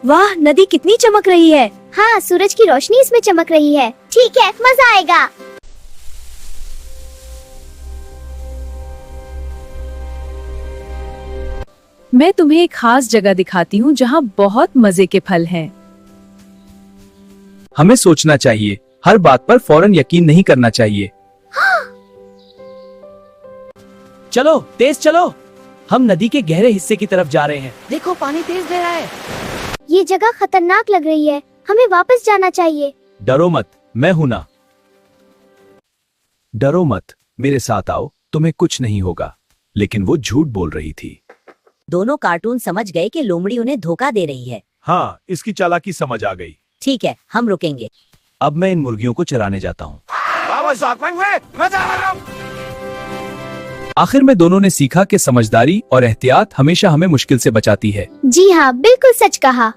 वाह, नदी कितनी चमक रही है। हाँ, सूरज की रोशनी इसमें चमक रही है। ठीक है, मजा आएगा। मैं तुम्हें एक खास जगह दिखाती हूँ जहाँ बहुत मजे के फल हैं। हमें सोचना चाहिए, हर बात पर फौरन यकीन नहीं करना चाहिए। चलो, तेज चलो। हम नदी के गहरे हिस्से की तरफ जा रहे हैं। देखो, पानी तेज बह रहा है। ये जगह खतरनाक लग रही है, हमें वापस जाना चाहिए। डरो मत, मैं हूं ना। डरो मत, मेरे साथ आओ, तुम्हें कुछ नहीं होगा। लेकिन वो झूठ बोल रही थी। दोनों कार्टून समझ गए कि लोमड़ी उन्हें धोखा दे रही है। हाँ, इसकी चालाकी समझ आ गई। ठीक है, हम रुकेंगे। अब मैं इन मुर्गियों को चराने जाता हूँ। आखिर में दोनों ने सीखा कि समझदारी और एहतियात हमेशा हमें मुश्किल से बचाती है। जी हाँ, बिल्कुल सच कहा।